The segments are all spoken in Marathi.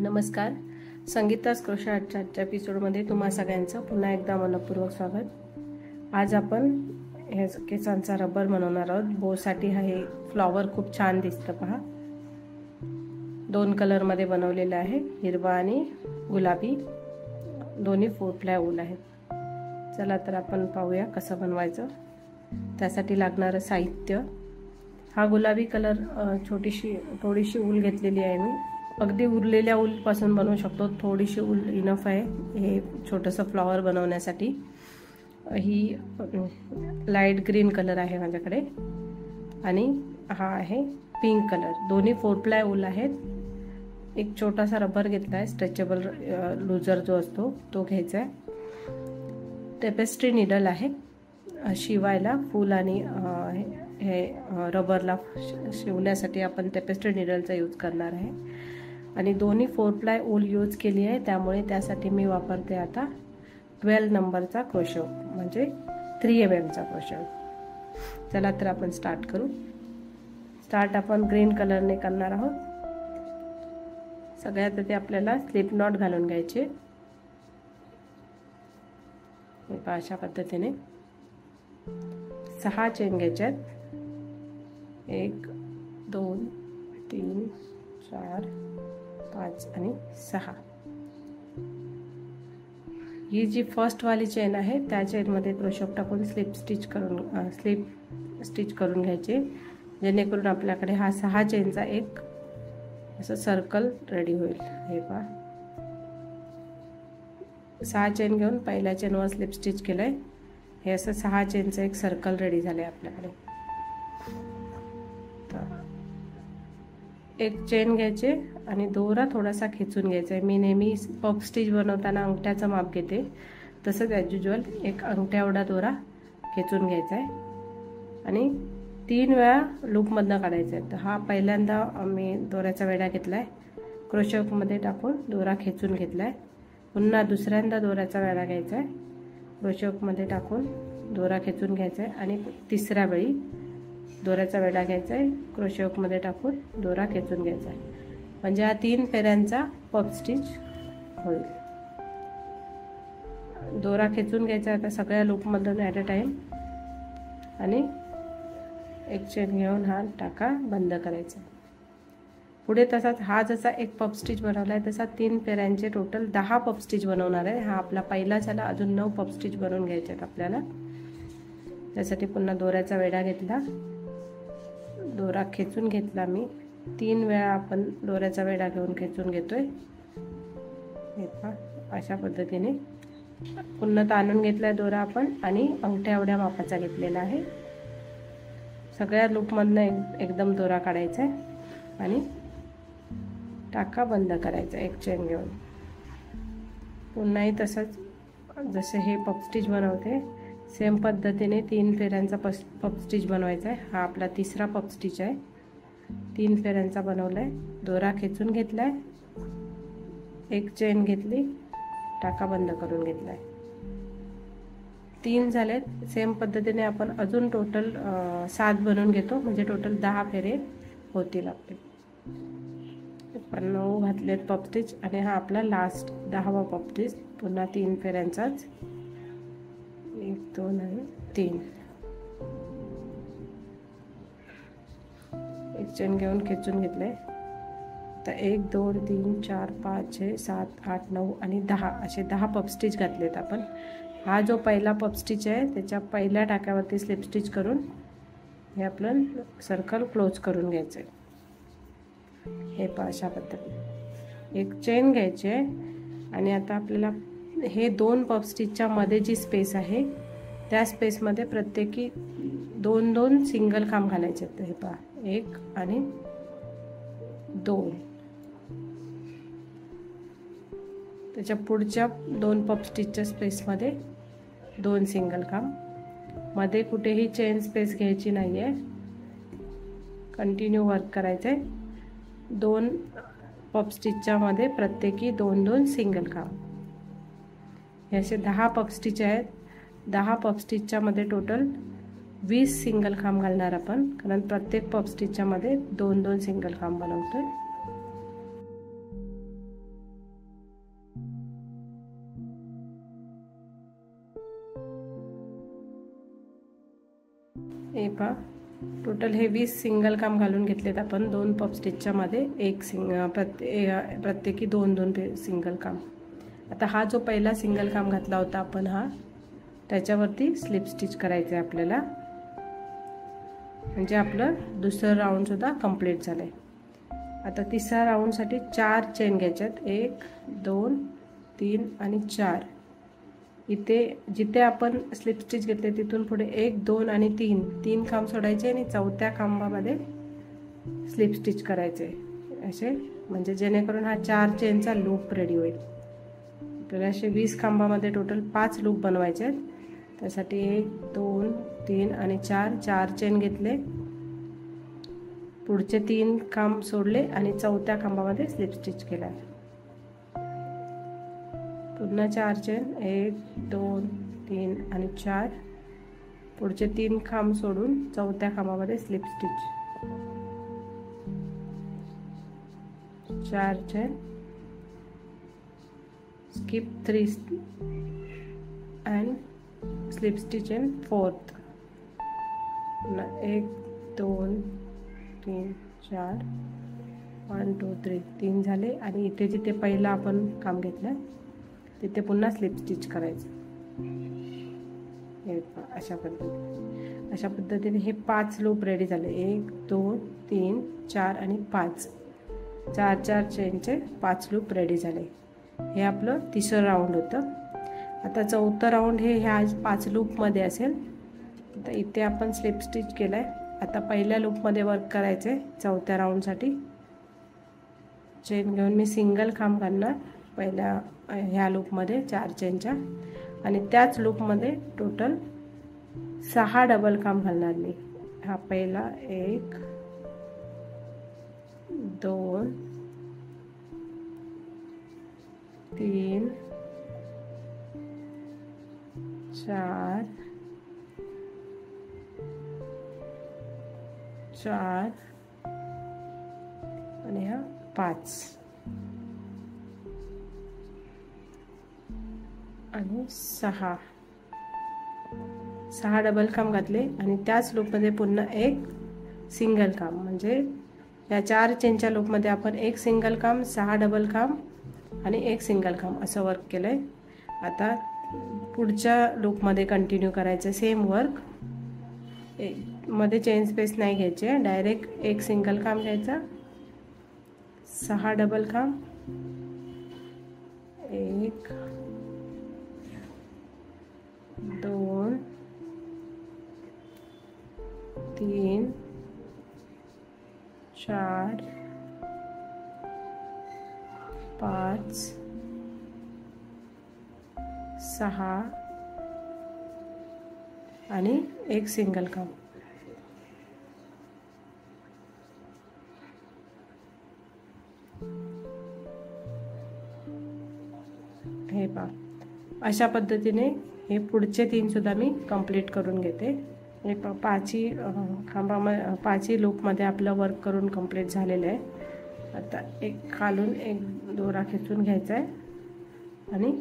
नमस्कार. संगीता's क्रोशा आजच्या एपिसोडमध्ये तुम्हा सगळ्यांचं पुन्हा एकदा मनपूर्वक स्वागत. आज आपण हे केसांचा रबर बनवणार आहोत. बोसाठी हे फ्लॉवर खूप छान दिसतं पहा. 2 कलर मध्ये बनवलेलं आहे, हिरवा आणि गुलाबी. दोन्ही 4 प्लाय ऊल आहेत. चला तर आपण पाहूया कसं बनवायचं. त्यासाठी लागणारं साहित्य, हा गुलाबी कलर थोडीशी ऊल घेतलेली आहे मी. अगदी उरलेल्या ऊल पासून बनवू शकतो. थोडीशी ऊल इनफ आहे हे छोटंसं फ्लॉवर बनवण्यासाठी. ही लाईट ग्रीन कलर आहे माझ्याकडे आणि हा आहे पिंक कलर. दोन्ही 4 प्लाय ऊल आहेत. एक छोटासा रबर घेतला आहे, स्ट्रेचेबल लूजर जो असतो तो घ्यायचा आहे. टेपेस्ट्री निडल आहे शिवायला. फूल आणि हे रबरला शिवण्यासाठी आपण टेपेस्ट्री निडलचा यूज करणार आहे. आणि दोन्ही 4 प्लाय ऊल यूज केली आहे, त्यामुळे त्यासाठी मी वापरते आता 12 नंबरचा क्रोशो, म्हणजे 3 mm चा क्रोशो. चला तर आपण स्टार्ट करू. स्टार्ट आपण ग्रीन कलरने करणार आहोत. सगळ्यात आधी आपल्याला स्लिप नॉट घालून घ्यायचे. अशा पद्धतीने 6 चेन घ्यायच्यात. 1 2 3 4 5 आणि 6. ही जी फर्स्ट वाली चेन आहे त्या चेन मध्ये क्रोशो टाकून स्लिप स्टिच करून घ्यायचे, जेणेकरून आपल्याकडे हा 6 चेनचा एक असं सर्कल रेडी होईल. हे पहा, 6 चेन घेऊन पहिल्या चेनवर स्लिप स्टिच केलंय. हे असं 6 चेनचं एक सर्कल रेडी झाले आपल्याकडे. एक चेन घ्यायचे आणि दोरा थोडासा खेचून घ्यायचा आहे. मी नेहमी पफ स्टिच बनवताना अंगठ्याचं माप घेते, तसंच ॲज युजल एक अंगठ्या एवढा दोरा खेचून घ्यायचा आहे आणि 3 वेळा लूपमधनं काढायचा आहे. तर हा पहिल्यांदा मी दोऱ्याचा वेढा घेतला आहे, क्रोशोमध्ये टाकून दोरा खेचून घेतला आहे. पुन्हा दुसऱ्यांदा दोऱ्याचा वेढा घ्यायचा आहे, क्रोशोमध्ये टाकून दोरा खेचून घ्यायचा आहे आणि तिसऱ्या वेळी दोऱ्याचा वेढा घ्यायचा आहे, क्रोशोमध्ये टाकून दोरा खेचून घ्यायचा आहे. म्हणजे हा 3 फेऱ्यांचा पफ स्टिच होईल. दोरा खेचून घ्यायचा आता सगळ्या लूपमधून ॲट अ टाइम आणि एक चेन घेऊन हा टाका बंद करायचा. पुढे तसाच हा जसा एक पफ स्टिच बनवला आहे तसा 3 फेऱ्यांचे टोटल 10 पफ स्टिच बनवणार आहे. हा आपला पहिला झाला. अजून 9 पफ स्टिच बनवून घ्यायचे आहेत आपल्याला. त्यासाठी पुन्हा दोऱ्याचा वेढा घेतला, दोरा खेचून घेतला मी. 3 वेळा आपण दोऱ्याचा वेढा घेऊन खेचून घेतोय. हे पहा, अशा पद्धतीने पुन्हा ताणून घेतलाय दोरा आपण आणि अंगठ्या एवढ्या मापाचा घेतलेला आहे. सगळ्या लूपमधनं एकदम दोरा काढायचा आहे आणि टाका बंद करायचा एक चेन घेऊन. पुन्हाही तसंच जसे हे पफ स्टिच बनवते सेम पद्धतीने 3 फेऱ्यांचा पफ स्टिच बनवायचा आहे. हा आपला तिसरा पफ स्टिच आहे. 3 फेऱ्यांचा बनवलाय, दोरा खेचून घेतलाय, एक चेन घेतली, टाका बंद करून घेतलाय. 3 झालेत. सेम पद्धतीने आपण अजून टोटल 7 बनवून घेतो, म्हणजे टोटल 10 फेरे होतील आपले. 9 घातलेत पफ स्टिच आणि हा आपला लास्ट 10वा पफ स्टिच. पुन्हा 3 फेऱ्यांचाच 1 2 आणि 3. एक चेन घेऊन खेचून घेतले. तर 1 2 3 4 5 6 7 8 9 आणि 10 असे 10 पफ स्टिच घातलेत आपण. हा जो पहिला पफ स्टिच आहे त्याच्या पहिल्या टाक्यावरती स्लिप स्टिच करून हे आपलं सर्कल क्लोज करून घ्यायचं आहे. हे पहा, अशा पद्धतीने एक चेन घ्यायची आहे आणि आता आपल्याला हे 2 पफ स्टिचच्या मध्ये जी स्पेस आहे त्या स्पेसमध्ये प्रत्येकी 2-2 सिंगल खांब घालायचे आहेत. हे पहा, 1 आणि 2. त्याच्या पुढच्या 2 पफ स्टिचच्या स्पेसमध्ये 2 सिंगल खांब. मध्ये कुठेही चेन स्पेस घ्यायची नाही आहे, कंटिन्यू वर्क करायचं आहे. 2 पफ स्टिचच्या मध्ये प्रत्येकी 2-2 सिंगल खांब. हे असे 10 पफ स्टिच आहेत. 10 पफ स्टिचच्या मध्ये टोटल 20 सिंगल खांब घालणार आपण, कारण प्रत्येक पफ स्टिचच्या मध्ये 2-2 सिंगल खांब बनवतोय. पहा टोटल हे 20 सिंगल काम घालून घेतलेत आपण 2 पफ स्टिचच्या मध्ये, एक प्रत्येकी 2-2 सिंगल काम. आता हा जो पहिला सिंगल काम घातला होता आपण हा, त्याच्यावरती स्लिप स्टिच करायचं आहे आपल्याला, म्हणजे आपलं दुसरं राऊंड सुद्धा कंप्लीट झालंय. आता तिसऱ्या राऊंडसाठी 4 चेन घ्यायच्यात, 1 2 3 आणि 4. इथे जिथे आपण स्लिप स्टिच घेतले तिथून पुढे 1 2 आणि 3 काम सोडायचे आणि चौथ्या खांबामध्ये स्लिप स्टिच करायचे असे, म्हणजे जेणेकरून हा 4 चेनचा लूप रेडी होईल. आपल्याला असे 20 खांबामध्ये टोटल 5 लूप बनवायचे आहेत. त्यासाठी 1 2 3 आणि 4 चेन घेतले, पुढचे 3 खांब सोडले आणि चौथ्या खांबामध्ये स्लिप स्टिच केला. पुन्हा 4 चेन, 1 2 3 आणि 4, पुढचे 3 खांब सोडून चौथ्या खांबामध्ये slip stitch, 4 chain, skip 3 and slip stitch in 4th. 1 2 3 4 1 2 3 3 झाले. आणि इथे जिथे पहिला आपण काम घेतलं तिथे पुन्हा स्लिप स्टिच करायचं. हे अशा पद्धतीने हे 5 लूप रेडी झाले. 1 2 3 4 आणि 5, 4 चेनचे 5 लूप रेडी झाले. हे आपलं तिसरं राऊंड होतं. आता चौथं राऊंड हे ह्या 5 लूपमध्ये असेल. आता इथे आपण स्लिप स्टिच केलं आहे. आता पहिल्या लूपमध्ये वर्क करायचं आहे. चौथ्या राऊंडसाठी चेन घेऊन मी सिंगल खांब घालणार पहिल्या ह्या लूपमध्ये 4 चेनच्या, आणि त्याच लूपमध्ये टोटल 6 डबल खांब घालणार मी. हा पहिला 1 2 3 4 आणि हा 5 आणि 6 डबल खांब घातले आणि त्याच लूपमध्ये पुन्हा एक सिंगल काम, म्हणजे या 4 चेनच्या लूपमध्ये आपण एक सिंगल काम, 6 डबल खांब आणि एक सिंगल काम असं वर्क केलंय. आता पुढच्या लूपमध्ये कंटिन्यू करायचं सेम वर्क. मध्ये चेन स्पेस नाही घ्यायचे, डायरेक्ट एक सिंगल काम घ्यायचा, 6 डबल खांब, 1 2 3 4 5 6 आणि एक सिंगल काम. हे पहा अशा पद्धतीने हे पुढचे 3 सुद्धा मी कंप्लीट करून घेते. हे पहा 5ही लूपमध्ये आपलं वर्क करून कंप्लीट झालेलं आहे. आता एक खालून एक दोरा खेचून घ्यायचा आहे आणि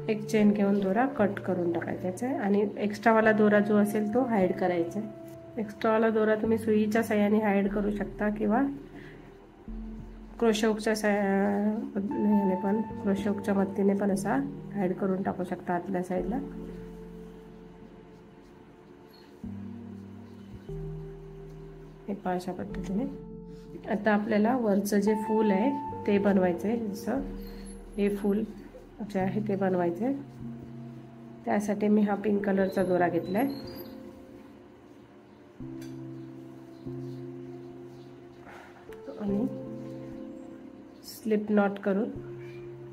एक चेन घेऊन दोरा कट करून टाकायचा आहे आणि एक्स्ट्रावाला दोरा जो असेल तो हाईड करायचा आहे. एक्स्ट्रावाला दोरा तुम्ही सुईच्या साहाय्याने हाईड करू शकता किंवा क्रोशेहुकच्या साहाय्याने पण, क्रोशेहुकच्या मदतीने पण असा हाईड करून टाकू शकता आतल्या साईडला. हे पहा अशा पद्धतीने. आता आपल्याला वरचं जे फूल आहे ते बनवायचं आहे. जसं हे फूल जे आहे ते बनवायचं आहे. त्यासाठी मी हा पिंक कलरचा दोरा घेतला आहे आणि स्लिप नॉट करून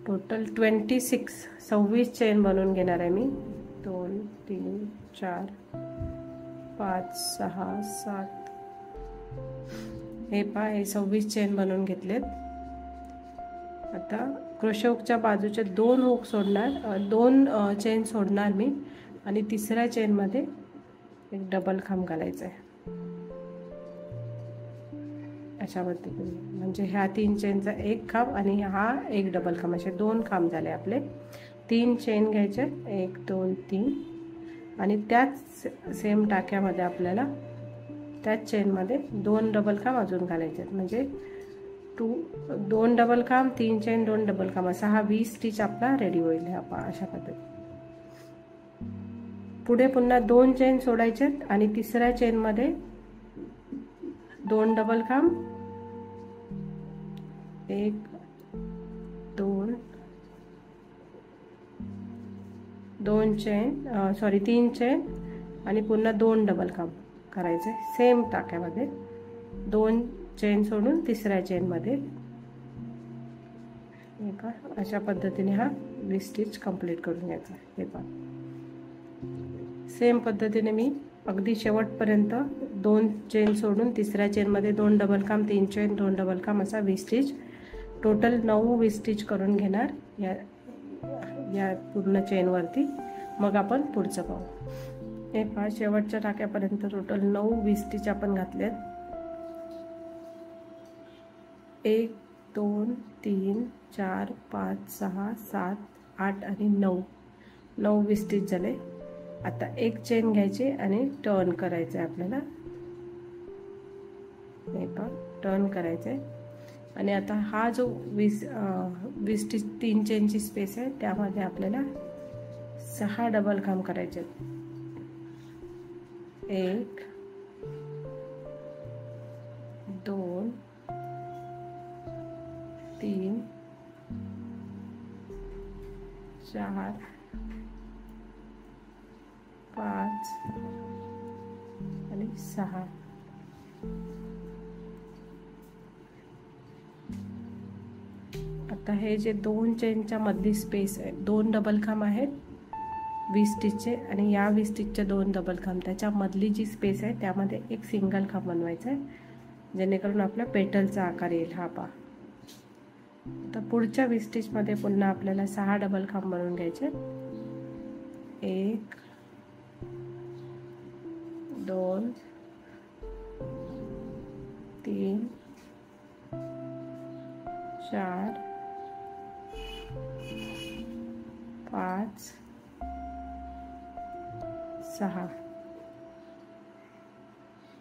टोटल 26 चेन बनवून घेणार आहे मी. 2 3 4 5 6 7. हे पहा हे 26 चेन बनवून घेतलेत. आता क्रोशेहुकच्या बाजूचे 2 हुक सोडणार, 2 चेन सोडणार मी आणि तिसऱ्या चेनमध्ये एक डबल खांब घालायचा आहे अशा पद्धतीने. म्हणजे ह्या 3 चेनचा एक खांब आणि हा एक डबल खांब, असे 2 खांब झाले आपले. 3 चेन घ्यायचे, 1 2 3 आणि त्याच सेम टाक्यामध्ये आपल्याला त्याच चेनमध्ये 2 डबल काम अजून घालायचे आहेत. म्हणजे 2 डबल काम, 3 चेन, 2 डबल काम, असा हा 20 स्टिच आपला रेडी होईल. अशा पद्धतीने पुढे पुन्हा 2 चेन सोडायचे आणि तिसऱ्या चेनमध्ये 2 डबल काम, 1 2 2 चेन, 3 चेन आणि पुन्हा 2 डबल काम करायचे सेम टाक्यामध्ये. 2 चेन सोडून तिसऱ्या चेनमध्ये. अशा पद्धतीने हा 20 स्टिच कंप्लीट करून घ्यायचा. हे पहा, सेम पद्धतीने मी अगदी शेवटपर्यंत 2 चेन सोडून तिसऱ्या चेनमध्ये 2 डबल काम, 3 चेन, 2 डबल काम, असा 20 स्टिच, टोटल 20 स्टिच करून घेणार या पूर्ण चेनवरती. मग आपण पुढचं पाहू. हे पहा, शेवटच्या टाक्यापर्यंत टोटल 20 स्टिच आपण घातलेत. 1 2 3 4 5 6 7 8 आणि 9 20 स्टिच झाले. आता एक चेन घ्यायची आणि टर्न करायचं आहे आपल्याला. हे पहा, टर्न करायचं आहे. आणि आता हा जो 20 स्टिच 3 चेनची स्पेस आहे त्यामध्ये आपल्याला 6 डबल काम करायचे आहेत. 1 2 3 4 5 आणि 6. आता हे जे 2 चेनच्या मधली स्पेस आहे, 2 डबल खांब आहेत 20 स्टिचचे आणि या 20 स्टिचचे 2 डबल खांब, त्याच्या मधली जी स्पेस आहे त्यामध्ये एक सिंगल खांब बनवायचा आहे, जेणेकरून आपल्या पेटलचा आकार येईल. हा पहा. आता पुढच्या 20 स्टिचमध्ये पुन्हा आपल्याला 6 डबल खांब बनवून घ्यायचे. 1 2 3 4 5 6.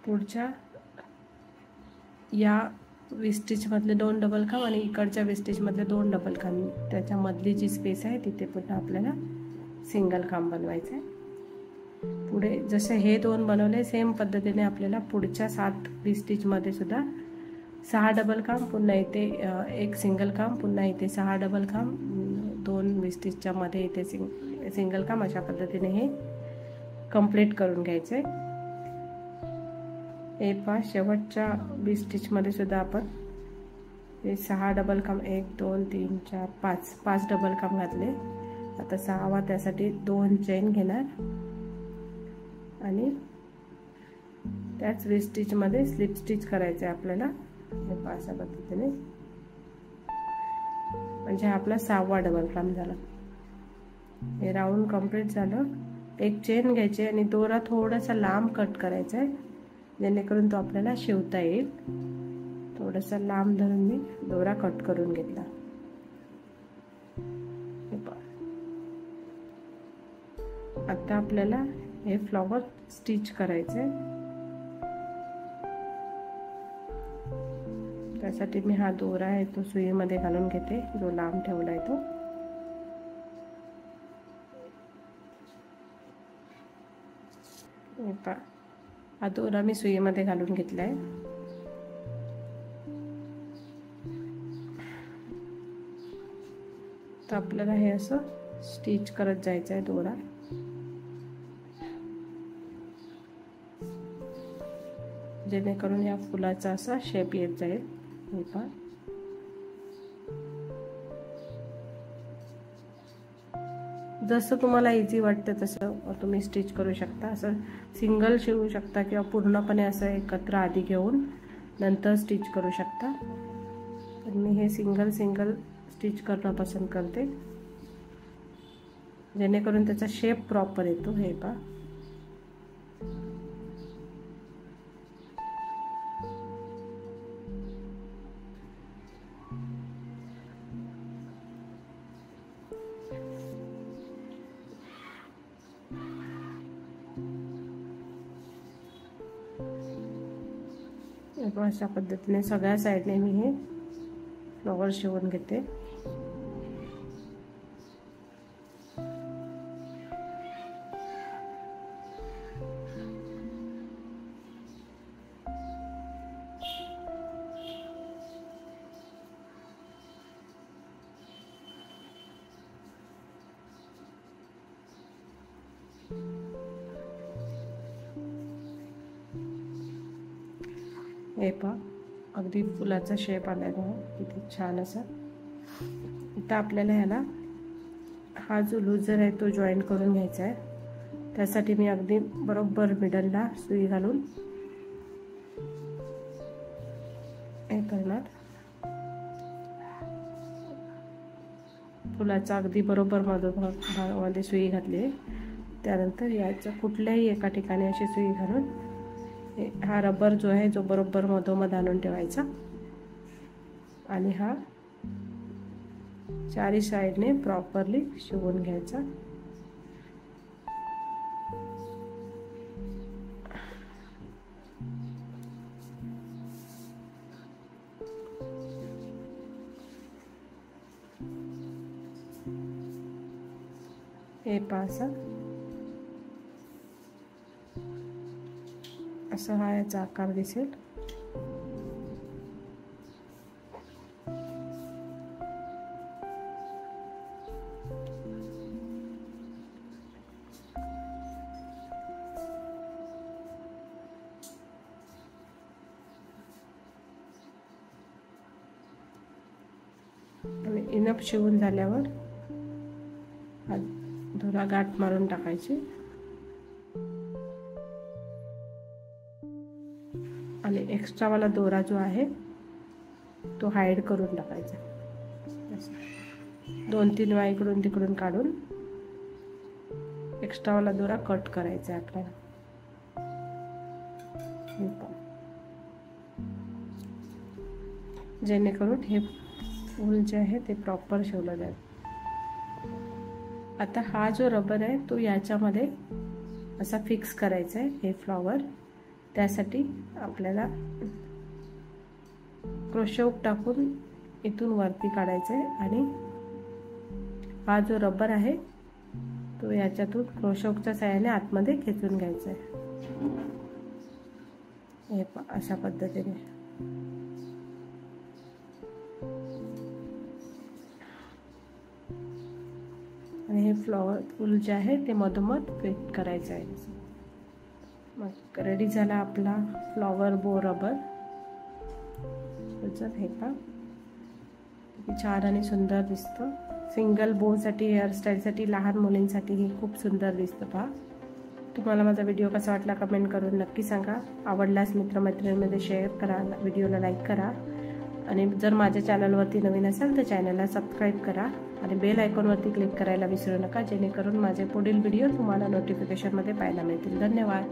पुढच्या या 20 स्टिचमधले 2 डबल खांब आणि इकडच्या 20 स्टिचमधले 2 डबल खांब, त्याच्यामधली जी स्पेस आहे तिथे पुन्हा आपल्याला सिंगल खांब बनवायचं आहे. पुढे जसे हे 2 बनवले सेम पद्धतीने आपल्याला पुढच्या 20 स्टिचमध्ये सुद्धा 6 डबल खांब, पुन्हा इथे एक सिंगल खांब, पुन्हा इथे 6 डबल खांब, 2 20 स्टिचच्या मध्ये इथे सिंगल खांब, अशा पद्धतीने हे कंप्लीट करून घ्यायचे. हे पहा, शेवटच्या 20 स्टिचमध्ये सुद्धा आपण हे 6 डबल खांब, 1 2 3 4 5 डबल खांब घातले. आता 6वा त्यासाठी 2 चेन घेणार आणि त्याच 20 स्टिचमध्ये स्लिप स्टिच करायचे आपल्याला. हे पहा, अशा पद्धतीने, म्हणजे आपला 6वा डबल खांब झाला. हे राऊंड कंप्लीट झालं. एक चेन घ्यायची आणि दोरा थोडासा लांब कट करायचा आहे, जेणेकरून तो आपल्याला शिवता येईल. थोडासा लांब धरून मी दोरा कट करून घेतला. आता आपल्याला हे फ्लॉवर स्टिच करायचे. त्यासाठी मी हा दोरा आहे तो सुईमध्ये घालून घेते, जो लांब ठेवलाय तो. हा दोरा मी सुईमध्ये घालून घेतलाय. तर आपल्याला हे असं स्टिच करत जायचं आहे दोरा. जेणेकरून या फुलाचा असा शेप येत जाईल. हे पहा, जसं तुम्हाला इझी वाटतं तसं तुम्ही स्टिच करू शकता. असं सिंगल शिवू शकता किंवा पूर्णपणे असं एकत्र आधी घेऊन नंतर स्टिच करू शकता. तर मी हे सिंगल स्टिच करणं पसंत करते, जेणेकरून त्याचा शेप प्रॉपर येतो. हे पहा, अशा पद्धतीने सगळ्या साईडने मी हे फ्लॉवर शिवून घेते। हे पहा अगदी फुलाचा शेप आलाय बघा, किती छान असा। आता आपल्याला ह्याला हा जो लूजर आहे तो जॉईन करून घ्यायचा आहे। त्यासाठी मी अगदी बरोबर मिडलला सुई घालून हे करणार। फुलाचा अगदी बरोबर भागामध्ये सुई घातली। त्यानंतर याच्या कुठल्याही एका ठिकाणी अशी सुई घालून हा रबर जो आहे जो बरोबर मधोमध आणून ठेवायचा आणि हा चारी साइडने प्रॉपरली शिवून घ्यायचा। हे पासा असा हा याचा आकार दिसेल। आणि इनफ शिवून झाल्यावर हा दोरा गाठ मारून टाकायची आणि एक्स्ट्रा वाला दोरा जो आहे तो हाईड करून टाकायचा। 2-3 वेळा इकडून तिकडून काढून एक्स्ट्रा वाला दोरा कट करायचा आहे आपल्याला। जेणेकरून हे फूल जे आहे ते प्रॉपर शिवलं जाईल। आता हा जो रबर आहे तो याच्यामध्ये असा फिक्स करायचा आहे हे फ्लॉवर। त्यासाठी आपल्याला क्रोशे हुक टाकून इथून वरती काढायचं आहे आणि हा जो रबर आहे तो याच्यातून क्रोशे हुकच्या साहाय्याने आतमध्ये खेचून घ्यायचा आहे। हे अशा पद्धतीने आणि हे फ्लॉवर फूल जे आहे ते मधोमध फिट करायचं आहे। मग रेडी झाला आपला फ्लॉवर बो रबर। हे पहा किती छान आणि सुंदर दिसतं। सिंगल बो साठी हेअरस्टाईलसाठी लहान मुलींसाठी हे खूप सुंदर दिसतं। पहा तुम्हाला माझा व्हिडिओ कसा वाटला कमेंट करून नक्की सांगा। आवडल्यास मित्रमैत्रिणींमध्ये शेअर करा, व्हिडिओला लाईक करा आणि जर माझ्या चॅनलवरती नवीन असाल तर चॅनलला सबस्क्राईब करा आणि बेल आयकॉनवरती क्लिक करायला विसरू नका, जेणेकरून माझे पुढील व्हिडिओ तुम्हाला नोटिफिकेशनमध्ये पाहायला मिळतील। धन्यवाद।